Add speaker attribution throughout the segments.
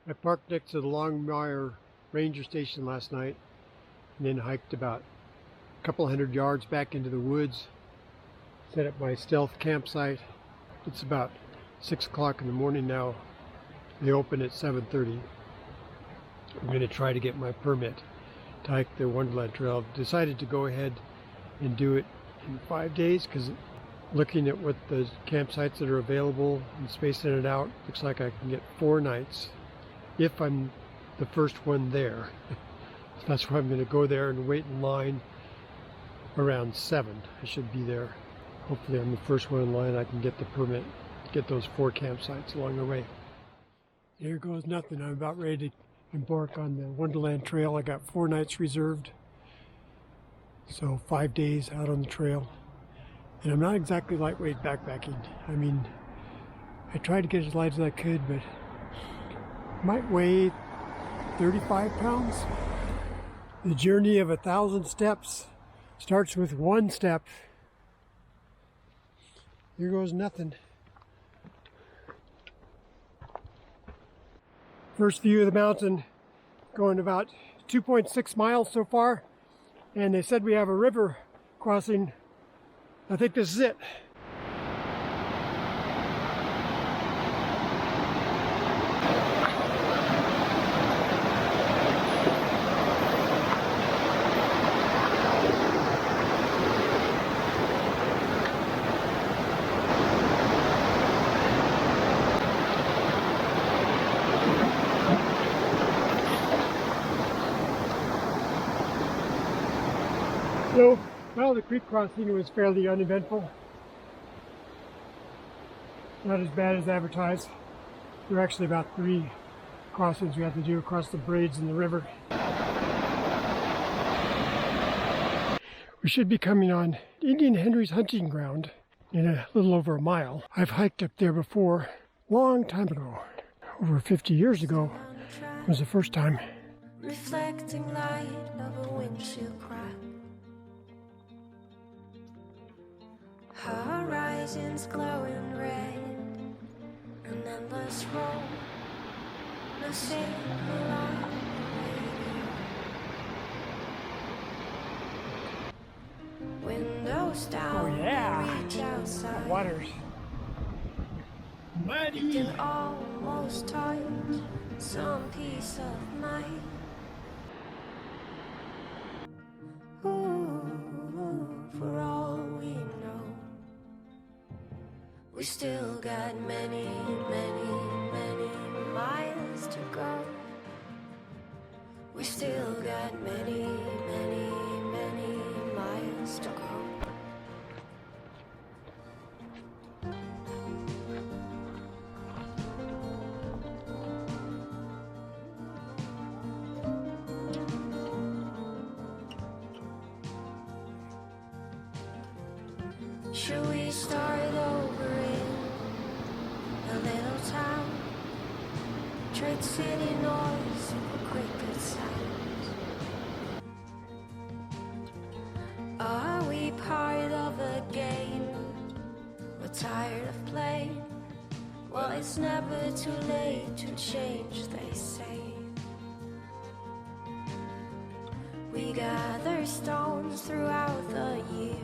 Speaker 1: I parked next to the Longmire Ranger Station last night and then hiked about a couple hundred yards back into the woods, set up my stealth campsite. It's about 6 o'clock in the morning now. They open at 7:30. I'm going to try to get my permit to hike the Wonderland Trail. I've decided to go ahead and do it in 5 days because looking at what the campsites that are available and spacing it out, looks like I can get 4 nights if I'm the first one there. So that's why I'm going to go there and wait in line around 7. I should be there. Hopefully I'm the first one in line. I can get the permit, get those 4 campsites along the way. Here goes nothing. I'm about ready to embark on the Wonderland Trail. I got 4 nights reserved. So 5 days out on the trail. And I'm not exactly lightweight backpacking. I mean, I tried to get as light as I could, but might weigh 35 pounds. The journey of 1,000 steps starts with 1 step. Here goes nothing. First view of the mountain, going about 2.6 miles so far, and they said we have a river crossing. I think this is it. So, well, the creek crossing was fairly uneventful. Not as bad as advertised. There were actually about 3 crossings we had to do across the bridge in the river. We should be coming on Indian Henry's hunting ground in a little over a mile. I've hiked up there before, long time ago. Over 50 years ago was the first time.
Speaker 2: Reflecting light of a windshield crack. Horizons glowing red, an endless road, no single light radio. Windows down,
Speaker 1: Oh yeah,
Speaker 2: reach outside.
Speaker 1: the water's muddy.
Speaker 2: You can almost touch some peace of mind. Ooh, for all we know, we still got many, many, many miles to go. We still got many, many, many miles to go. Should we start over in a little town? Trade city noise for cricket sounds. Are we part of a game we're tired of playing? Well, it's never too late to change, they say. We gather stones throughout the years.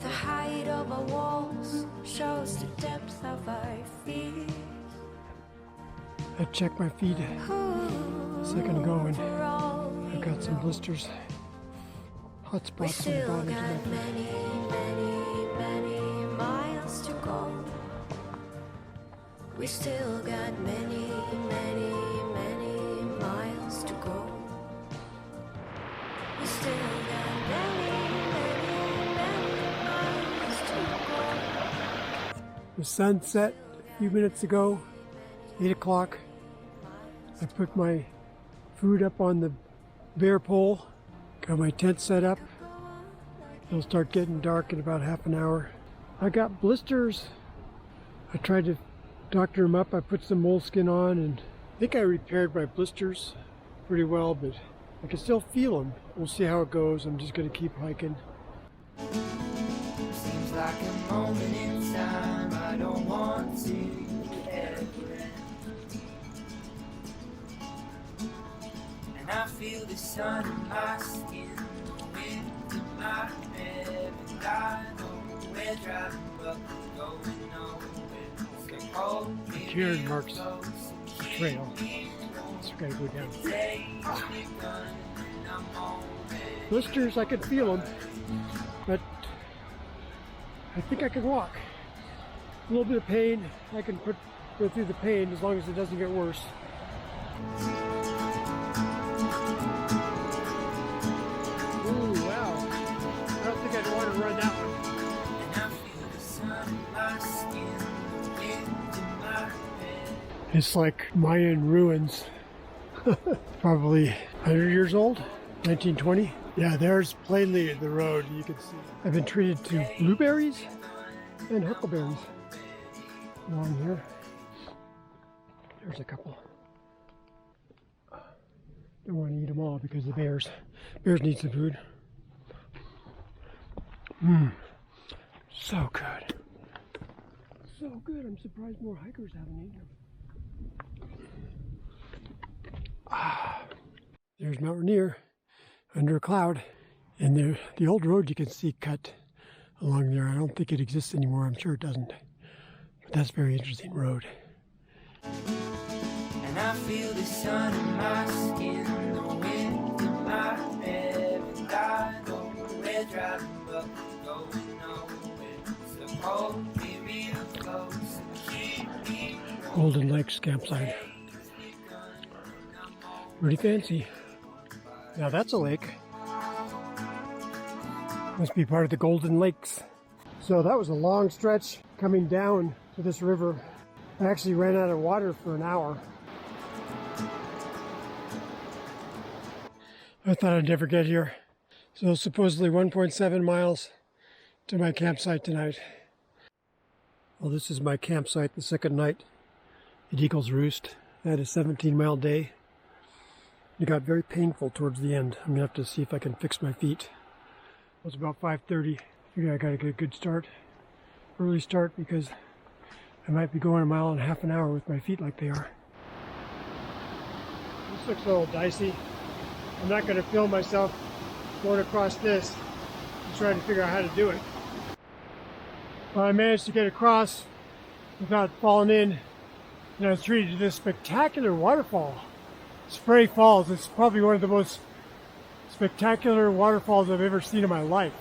Speaker 2: The height of our walls shows the depth of our fears.
Speaker 1: I checked my feet a second ago and I got some blisters. Hot spots on the bottom of my feet.
Speaker 2: Many, many, many miles to go. We still got many, many, many miles to go. We still got many.
Speaker 1: The sun set a few minutes ago, 8 o'clock. I put my food up on the bear pole, got my tent set up. It'll start getting dark in about half an hour. I got blisters. I tried to doctor them up. I put some moleskin on and I think I repaired my blisters pretty well, but I can still feel them. We'll see how it goes. I'm just going to keep hiking.
Speaker 3: Seems like a moment in time I don't want to ever
Speaker 2: the sun in my skin, the wind in my hair, and I know we're driving, but we're going nowhere. So hold me
Speaker 1: Kieran
Speaker 2: real
Speaker 1: marks
Speaker 2: close,
Speaker 1: the trail. So we gotta go down.
Speaker 2: take me gun, and I'm on it.
Speaker 1: Blisters, I can feel them, but I think I can walk. A little bit of pain, I can go through the pain as long as it doesn't get worse. Ooh, wow. I don't think I'd want to run that one.
Speaker 2: And I feel the sun in my skin, the wind in my hair.
Speaker 1: It's like Mayan ruins. Probably 100 years old, 1920. Yeah, there's plainly the road you can see. I've been treated to blueberries and huckleberries along here. There's a couple. Don't want to eat them all because the bears need some food. So good. So good. I'm surprised more hikers haven't eaten them. There's Mount Rainier under a cloud. And the old road you can see cut along there. I don't think it exists anymore. I'm sure it doesn't. But that's a very interesting road.
Speaker 2: And I feel the sun in my skin, the wind in my hair, and I know we're driving, but we're going nowhere. So hold me real close and keep me
Speaker 1: Golden Lakes campsite. Pretty fancy. Now that's a lake. Must be part of the Golden Lakes. So that was a long stretch coming down to this river. I actually ran out of water for an hour. I thought I'd never get here. So supposedly 1.7 miles to my campsite tonight. Well, this is my campsite the second night at Eagle's Roost. I had a 17-mile day. It got very painful towards the end. I'm gonna have to see if I can fix my feet. It was about 5:30. Figure I gotta get a good start. Early start because I might be going a mile and a half an hour with my feet like they are. This looks a little dicey. I'm not gonna film myself going across this and trying to figure out how to do it. But I managed to get across without falling in, and I was treated to this spectacular waterfall. Spray Falls. It's probably one of the most spectacular waterfalls I've ever seen in my life.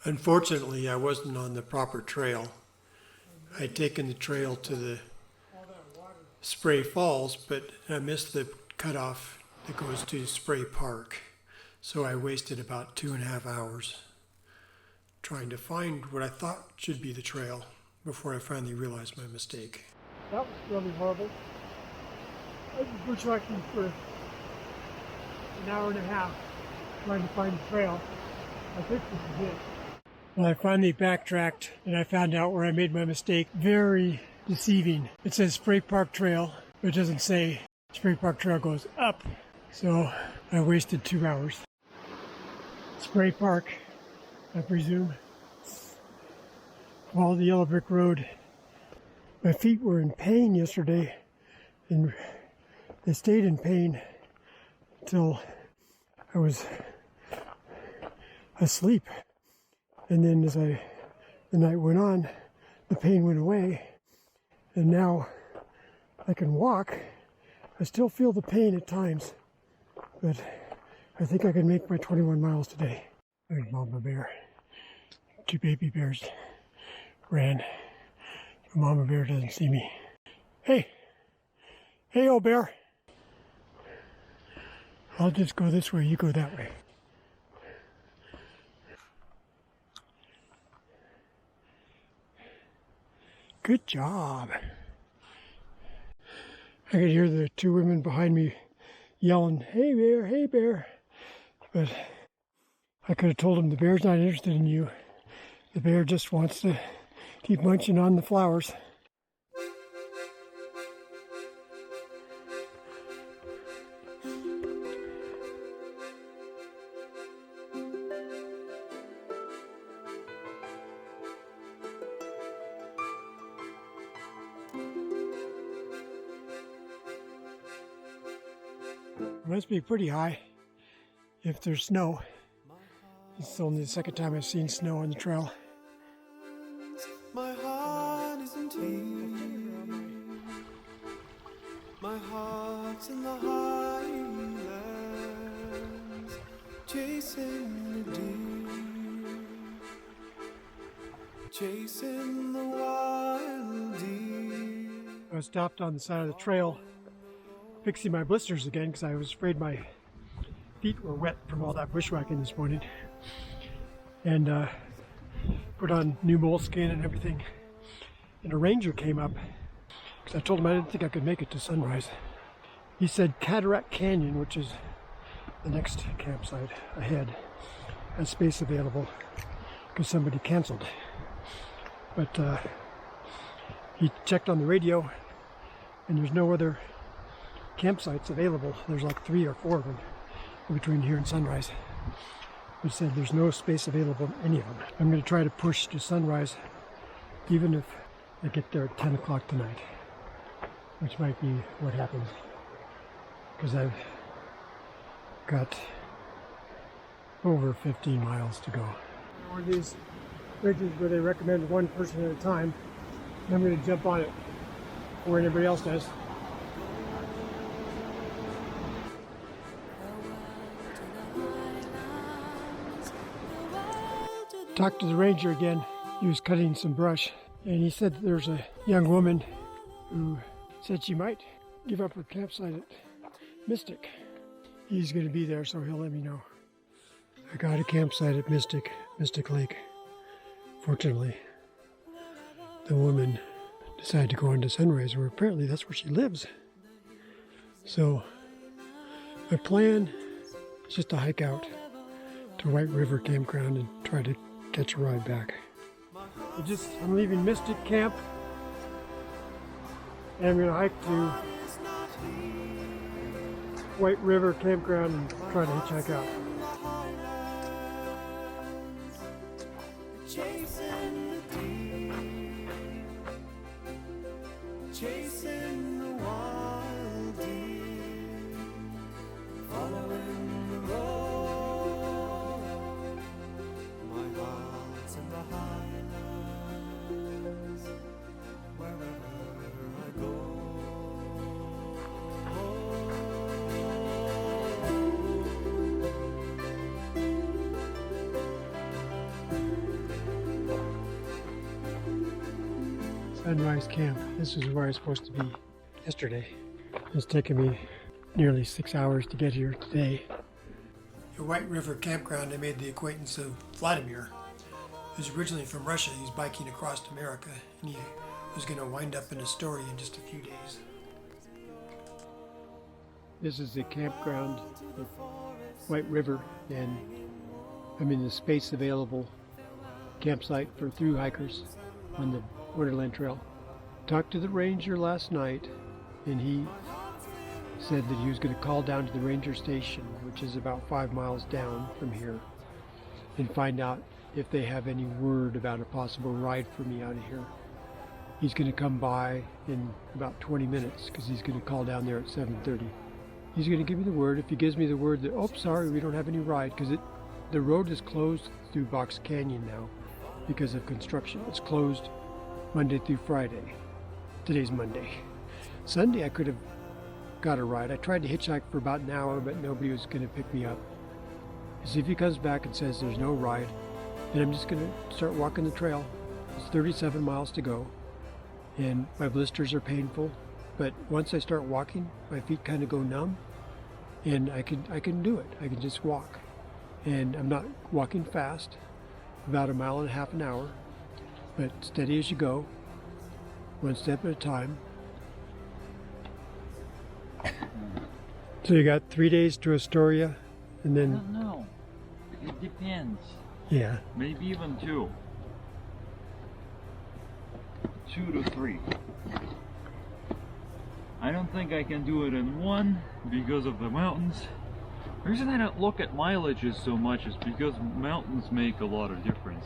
Speaker 1: Unfortunately, I wasn't on the proper trail. I'd taken the trail to the Spray Falls, but I missed the cutoff that goes to Spray Park. So I wasted about 2.5 hours trying to find what I thought should be the trail before I finally realized my mistake. That was really horrible. I've been bushwhacking for an hour and a half trying to find the trail. I think this is it. Well, I finally backtracked and I found out where I made my mistake. Very deceiving. It says Spray Park Trail, but it doesn't say Spray Park Trail goes up. So I wasted 2 hours. Spray Park, I presume. Follow the yellow brick road. My feet were in pain yesterday, and they stayed in pain until I was asleep. And then as the night went on, the pain went away, and now I can walk. I still feel the pain at times, but I think I can make my 21 miles today. There's Mama Bear. 2 baby bears ran. Mama Bear doesn't see me. Hey! Hey, old bear! I'll just go this way, you go that way. Good job. I could hear the 2 women behind me yelling, "Hey bear, hey bear." But I could have told them the bear's not interested in you. The bear just wants to keep munching on the flowers. must be pretty high if there's snow. It's only the second time I've seen snow on the trail.
Speaker 3: My heart is in tears. My heart's in the highlands, chasing the deer, chasing the wild deer.
Speaker 1: I was stopped on the side of the trail fixing my blisters again because I was afraid my feet were wet from all that bushwhacking this morning, and put on new moleskin and everything. And a ranger came up because I told him I didn't think I could make it to sunrise. He said Cataract Canyon, which is the next campsite ahead, has space available because somebody canceled. But he checked on the radio and there's no other campsites available. There's like 3 or 4 of them between here and sunrise. He said there's no space available in any of them. I'm going to try to push to sunrise even if I get there at 10 o'clock tonight, which might be what happens because I've got over 15 miles to go. One of these bridges where they recommend one person at a time, and I'm going to jump on it before anybody else does. Talked to the ranger again. He was cutting some brush, and he said that there's a young woman who said she might give up her campsite at Mystic. He's going to be there, so he'll let me know. I got a campsite at Mystic Lake. Fortunately, the woman decided to go into Sunrise, where apparently that's where she lives. So my plan is just to hike out to White River Campground and try to catch a ride back. I'm leaving Mystic Camp and I'm going to hike to White River Campground and try to hitchhike out.
Speaker 3: Chasing the deer, chasing the wild deer, following the road. My heart's in the highlands, wherever I go.
Speaker 1: Sunrise Camp. This is where I was supposed to be yesterday. It's taken me nearly 6 hours to get here today. At White River Campground, I made the acquaintance of Vladimir, who's originally from Russia. He's biking across America, and he was going to wind up in Astoria in just a few days. This is the campground at White River, and I'm in the space available campsite for through hikers on the Wonderland Trail. Talked to the ranger last night, and he said that he was going to call down to the ranger station, which is about 5 miles down from here, and find out if they have any word about a possible ride for me out of here. He's going to come by in about 20 minutes because he's going to call down there at 7:30. He's going to give me the word. If he gives me the word that, oh, sorry, we don't have any ride, because the road is closed through Box Canyon now because of construction. It's closed Monday through Friday. Today's Monday. Sunday I could have got a ride. I tried to hitchhike for about an hour, but nobody was going to pick me up. So if he comes back and says there's no ride, then I'm just going to start walking the trail. It's 37 miles to go, and my blisters are painful, but once I start walking, my feet kind of go numb, and I can do it. I can just walk, and I'm not walking fast, about 1.5 miles an hour, but steady as you go, one step at a time. So you got 3 days to Astoria, and then...
Speaker 4: I don't know. It depends.
Speaker 1: Yeah.
Speaker 4: Maybe even 2. 2 to 3. I don't think I can do it in 1 because of the mountains. The reason I don't look at mileages so much is because mountains make a lot of difference.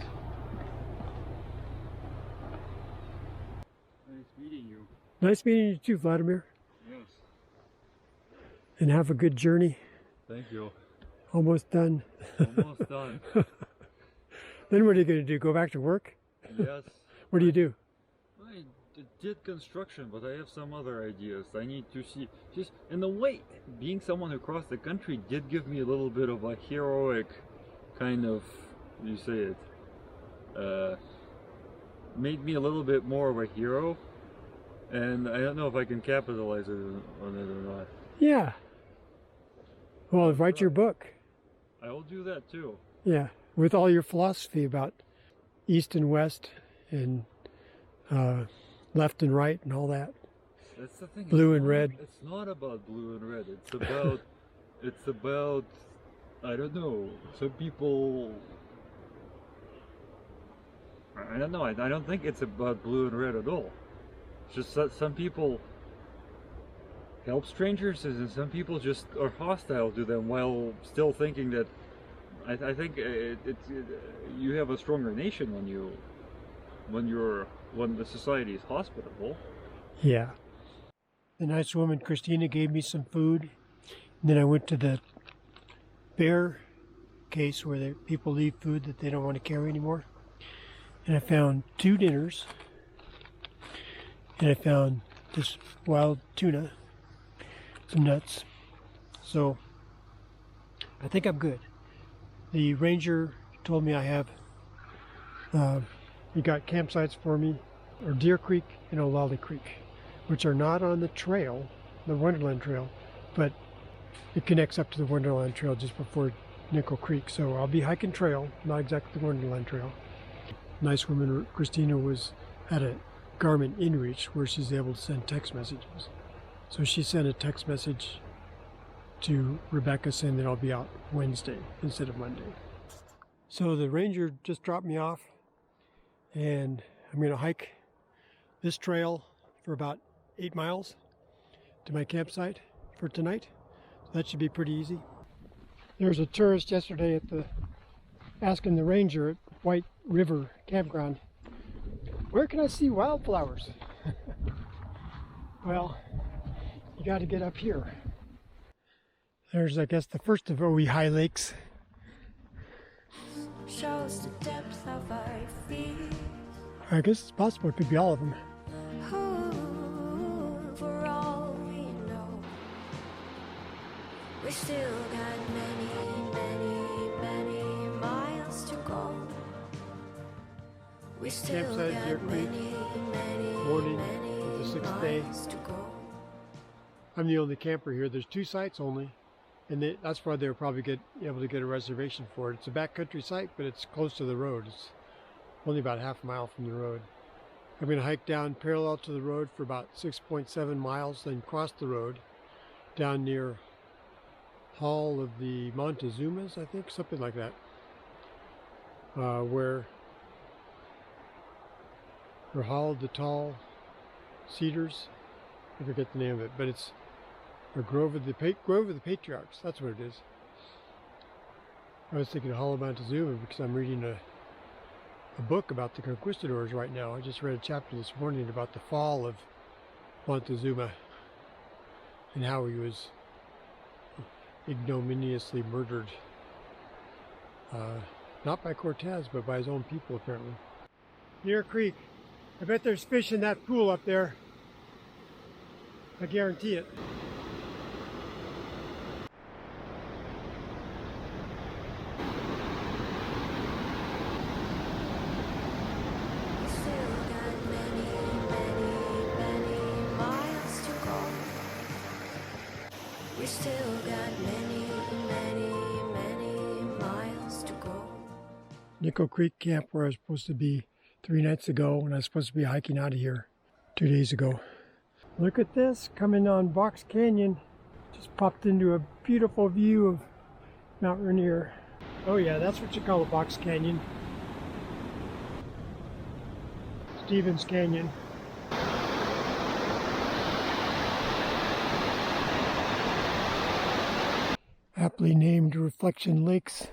Speaker 4: Nice meeting you.
Speaker 1: Nice meeting you too, Vladimir.
Speaker 4: Yes.
Speaker 1: and have a good journey.
Speaker 4: Thank you.
Speaker 1: Almost done.
Speaker 4: Almost done.
Speaker 1: Then what are you going to do? Go back to work?
Speaker 4: Yes.
Speaker 1: What do you do?
Speaker 4: I did construction, but I have some other ideas. I need to see. Just in a way, being someone who crossed the country did give me a little bit of a heroic kind of, you say it, made me a little bit more of a hero. And I don't know if I can capitalize on it or not.
Speaker 1: Yeah. Well, write your book.
Speaker 4: I will do that too.
Speaker 1: Yeah, with all your philosophy about east and west and left and right and all that.
Speaker 4: That's the thing.
Speaker 1: Blue and red.
Speaker 4: It's not about blue and red. It's about, it's about, I don't know, some people, I don't know, I don't think it's about blue and red at all. It's just that some people help strangers and some people just are hostile to them while still thinking that, I think you have a stronger nation when the society is hospitable.
Speaker 1: Yeah. The nice woman, Christina, gave me some food. And then I went to the bear case where people leave food that they don't want to carry anymore. And I found 2 dinners. And I found this wild tuna, some nuts. So I think I'm good. The ranger told me I have, he got campsites for me, or Deer Creek and O'Lally Creek, which are not on the trail, the Wonderland Trail, but it connects up to the Wonderland Trail just before Nickel Creek. So I'll be hiking trail, not exactly the Wonderland Trail. Nice woman, Christina, was at a Garmin InReach where she's able to send text messages. So she sent a text message to Rebecca saying that I'll be out Wednesday instead of Monday. So the ranger just dropped me off and I'm going to hike this trail for about 8 miles to my campsite for tonight. So that should be pretty easy. There was a tourist yesterday asking the ranger at White River Campground, where can I see wildflowers? Well, you got to get up here. There's, I guess, the first of OE High Lakes.
Speaker 2: Shows the depth of our feet.
Speaker 1: I guess it's possible it could be all of them.
Speaker 2: For all we know, we still got many miles to go. We still
Speaker 1: Campsite,
Speaker 2: got
Speaker 1: Deer Creek, morning of the 6th day.
Speaker 2: miles to go.
Speaker 1: I'm the only camper here. There's 2 sites only, and that's why they were probably able to get a reservation for it. It's a backcountry site, but it's close to the road. It's only about half a mile from the road. I'm going to hike down parallel to the road for about 6.7 miles, then cross the road down near Hall of the Montezumas, I think, something like that, where Hall of the Tall Cedars, I forget the name of it, but it's a Grove of the Patriarchs, that's what it is. I was thinking of Hall of Montezuma because I'm reading a book about the conquistadors right now. I just read a chapter this morning about the fall of Montezuma and how he was ignominiously murdered, not by Cortez, but by his own people apparently. Deer Creek. I bet there's fish in that pool up there. I guarantee it.
Speaker 2: We still got many miles to go. We still got many miles to go.
Speaker 1: Nickel Creek Camp, where I was supposed to be 3 nights ago, and I was supposed to be hiking out of here 2 days ago. Look at this, coming on Box Canyon. Just popped into a beautiful view of Mount Rainier. Oh yeah, that's what you call a Box Canyon. Stevens Canyon. Aptly named Reflection Lakes.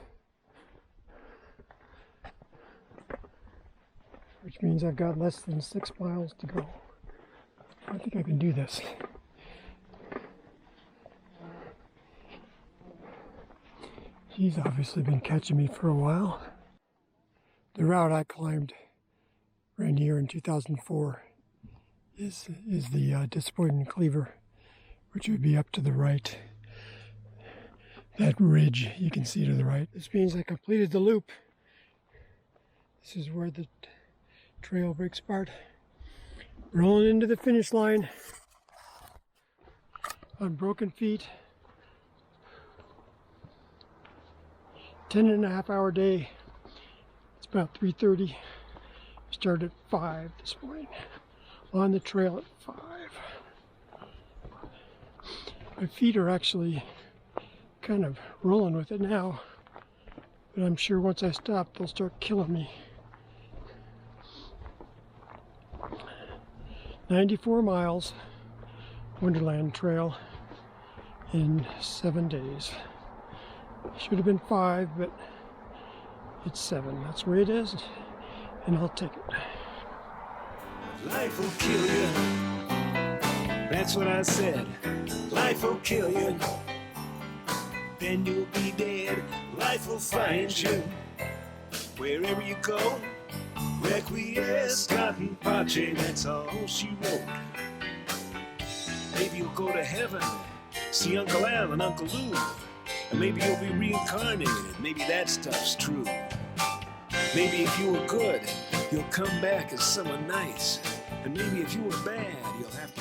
Speaker 1: Which means I've got less than 6 miles to go. I think I can do this. He's obviously been catching me for a while. The route I climbed Rainier in 2004 is the disappointing cleaver, which would be up to the right. That ridge you can see to the right. This means I completed the loop. This is where the trail breaks apart. Rolling into the finish line on broken feet. 10.5-hour day. It's about 3:30. Started at 5 this morning. On the trail at 5. My feet are actually kind of rolling with it now, but I'm sure once I stop they'll start killing me. 94 miles Wonderland Trail in 7 days. Should have been 5, but it's 7. That's where it is, and I'll take it.
Speaker 5: Life will kill you. That's what I said. Life will kill you. Then you'll be dead. Life will find you. Wherever you go, requiesce, cotton pache, that's all she wrote. Maybe you'll go to heaven, see Uncle Al and Uncle Lou. And maybe you'll be reincarnated. Maybe that stuff's true. Maybe if you were good, you'll come back as someone nice. And maybe if you were bad, you'll have to